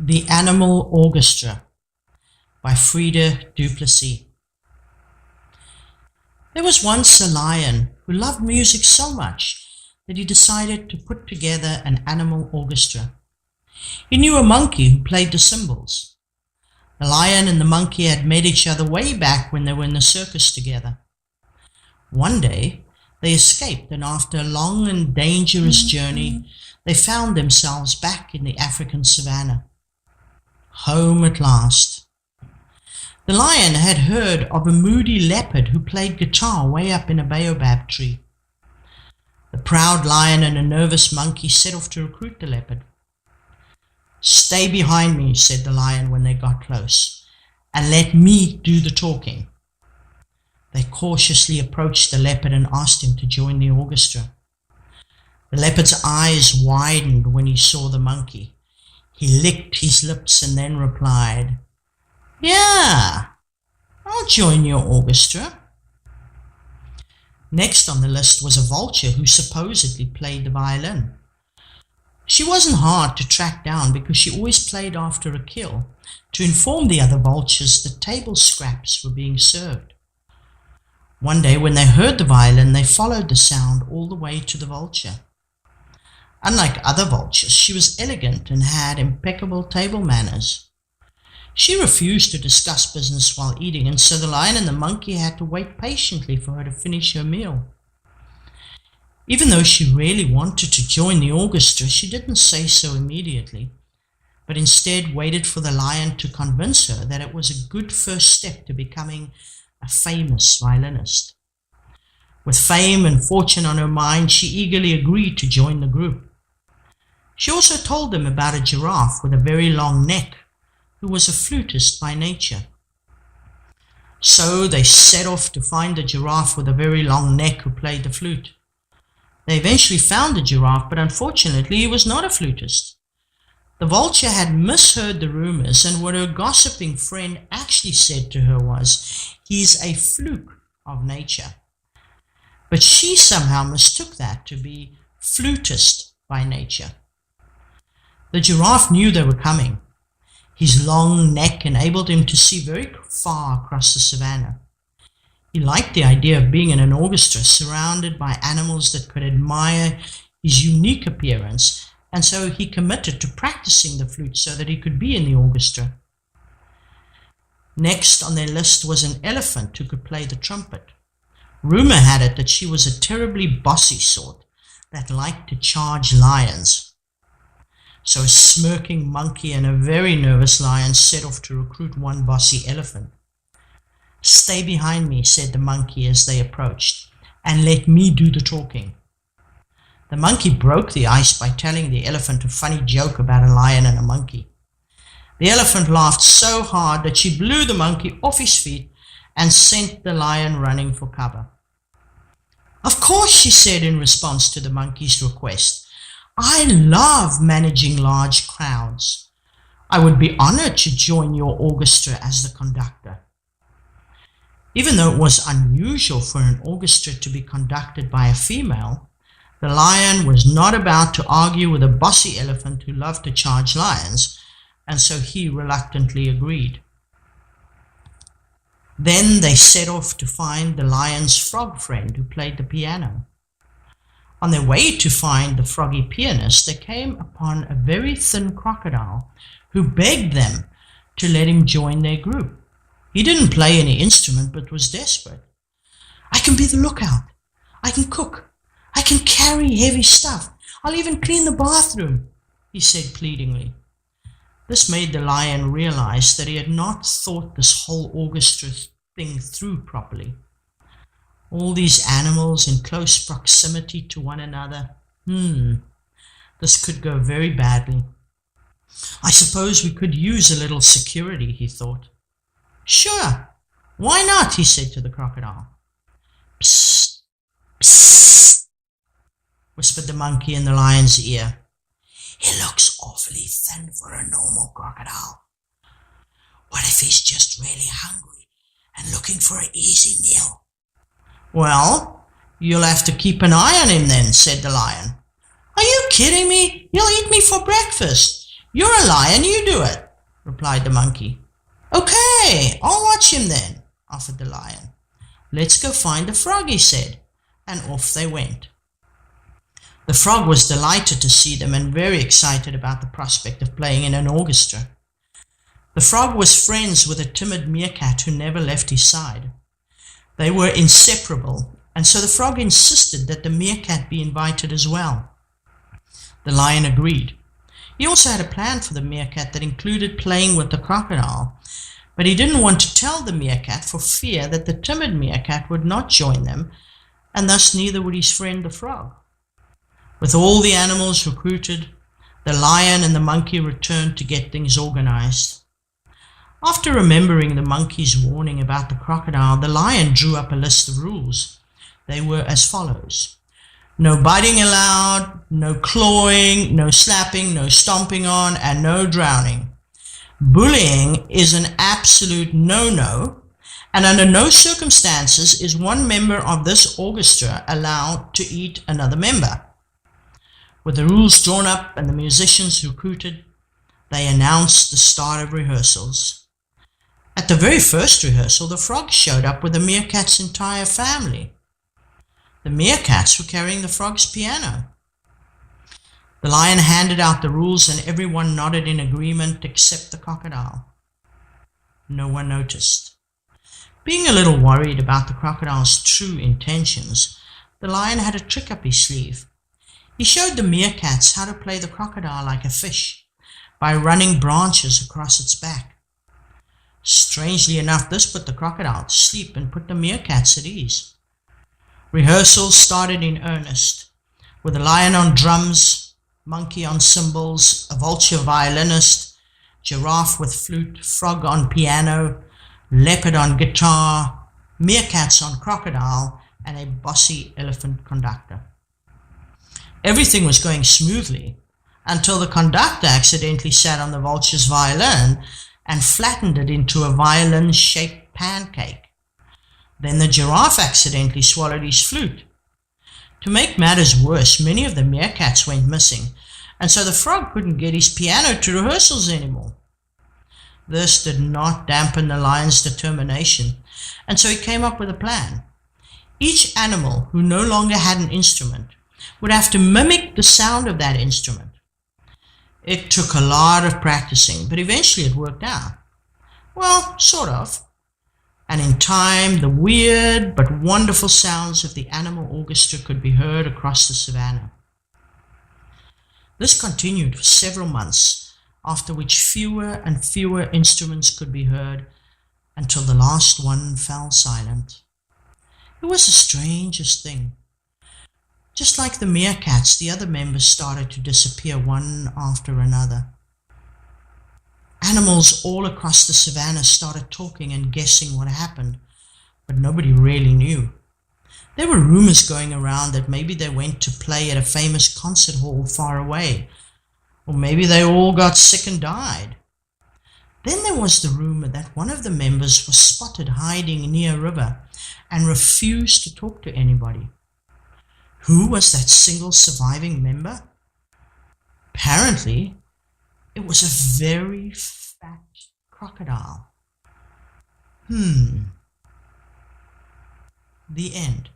The Animal Orchestra by Frida Duplessis. There was once a lion who loved music so much that he decided to put together an animal orchestra. He knew a monkey who played the cymbals. The lion and the monkey had met each other way back when they were in the circus together. One day they escaped, and after a long and dangerous journey, they found themselves back in the African savannah. Home at last. The lion had heard of a moody leopard who played guitar way up in a baobab tree. The proud lion and a nervous monkey set off to recruit the leopard. "Stay behind me," said the lion when they got close, "and let me do the talking." They cautiously approached the leopard and asked him to join the orchestra. The leopard's eyes widened when he saw the monkey. He licked his lips and then replied, "Yeah, I'll join your orchestra." Next on the list was a vulture who supposedly played the violin. She wasn't hard to track down because she always played after a kill to inform the other vultures that table scraps were being served. One day when they heard the violin, they followed the sound all the way to the vulture. Unlike other vultures, she was elegant and had impeccable table manners. She refused to discuss business while eating, and so the lion and the monkey had to wait patiently for her to finish her meal. Even though she really wanted to join the orchestra, she didn't say so immediately, but instead waited for the lion to convince her that it was a good first step to becoming a famous violinist. With fame and fortune on her mind, she eagerly agreed to join the group. She also told them about a giraffe with a very long neck who was a flutist by nature. So they set off to find the giraffe with a very long neck who played the flute. They eventually found the giraffe, but unfortunately he was not a flutist. The vulture had misheard the rumors, and what her gossiping friend actually said to her was, "He's a fluke of nature." But she somehow mistook that to be flutist by nature. The giraffe knew they were coming. His long neck enabled him to see very far across the savannah. He liked the idea of being in an orchestra surrounded by animals that could admire his unique appearance, and so he committed to practicing the flute so that he could be in the orchestra. Next on their list was an elephant who could play the trumpet. Rumor had it that she was a terribly bossy sort that liked to charge lions. So a smirking monkey and a very nervous lion set off to recruit one bossy elephant. "Stay behind me," said the monkey as they approached, "and let me do the talking." The monkey broke the ice by telling the elephant a funny joke about a lion and a monkey. The elephant laughed so hard that she blew the monkey off his feet and sent the lion running for cover. "Of course," she said in response to the monkey's request, "I love managing large crowds. I would be honored to join your orchestra as the conductor." Even though it was unusual for an orchestra to be conducted by a female, the lion was not about to argue with a bossy elephant who loved to charge lions, and so he reluctantly agreed. Then they set off to find the lion's frog friend who played the piano. On their way to find the froggy pianist, they came upon a very thin crocodile who begged them to let him join their group. He didn't play any instrument but was desperate. "I can be the lookout. I can cook. I can carry heavy stuff. I'll even clean the bathroom," he said pleadingly. This made the lion realize that he had not thought this whole orchestra thing through properly. All these animals in close proximity to one another. This could go very badly. "I suppose we could use a little security," he thought. "Sure, why not?" he said to the crocodile. "Psst, psst," whispered the monkey in the lion's ear. "He looks awfully thin for a normal crocodile. What if he's just really hungry and looking for an easy meal?" "Well, you'll have to keep an eye on him then," said the lion. "Are you kidding me? He'll eat me for breakfast. "You're a lion, you do it," replied the monkey. "Okay, I'll watch him then," offered the lion. "Let's go find the frog," he said, and off they went. The frog was delighted to see them and very excited about the prospect of playing in an orchestra. The frog was friends with a timid meerkat who never left his side. They were inseparable, and so the frog insisted that the meerkat be invited as well. The lion agreed. He also had a plan for the meerkat that included playing with the crocodile, but he didn't want to tell the meerkat for fear that the timid meerkat would not join them, and thus neither would his friend the frog. With all the animals recruited, the lion and the monkey returned to get things organized. After remembering the monkey's warning about the crocodile, the lion drew up a list of rules. They were as follows: no biting allowed, no clawing, no slapping, no stomping on, and no drowning. Bullying is an absolute no-no, and under no circumstances is one member of this orchestra allowed to eat another member. With the rules drawn up and the musicians recruited, they announced the start of rehearsals. At the very first rehearsal, the frog showed up with the meerkat's entire family. The meerkats were carrying the frog's piano. The lion handed out the rules and everyone nodded in agreement except the crocodile. No one noticed. Being a little worried about the crocodile's true intentions, the lion had a trick up his sleeve. He showed the meerkats how to play the crocodile like a fish by running branches across its back. Strangely enough, this put the crocodile to sleep and put the meerkats at ease. Rehearsals started in earnest, with the lion on drums, monkey on cymbals, a vulture violinist, giraffe with flute, frog on piano, leopard on guitar, meerkats on crocodile, and a bossy elephant conductor. Everything was going smoothly until the conductor accidentally sat on the vulture's violin and flattened it into a violin-shaped pancake. Then the giraffe accidentally swallowed his flute. To make matters worse, many of the meerkats went missing, and so the frog couldn't get his piano to rehearsals anymore. This did not dampen the lion's determination, and so he came up with a plan. Each animal who no longer had an instrument would have to mimic the sound of that instrument. It took a lot of practicing, but eventually it worked out. Well, sort of. And in time, the weird but wonderful sounds of the animal orchestra could be heard across the savannah. This continued for several months, after which fewer and fewer instruments could be heard, until the last one fell silent. It was the strangest thing. Just like the meerkats, the other members started to disappear one after another. Animals all across the savannah started talking and guessing what happened, but nobody really knew. There were rumors going around that maybe they went to play at a famous concert hall far away, or maybe they all got sick and died. Then there was the rumor that one of the members was spotted hiding near a river and refused to talk to anybody. Who was that single surviving member? Apparently, it was a very fat crocodile. The end.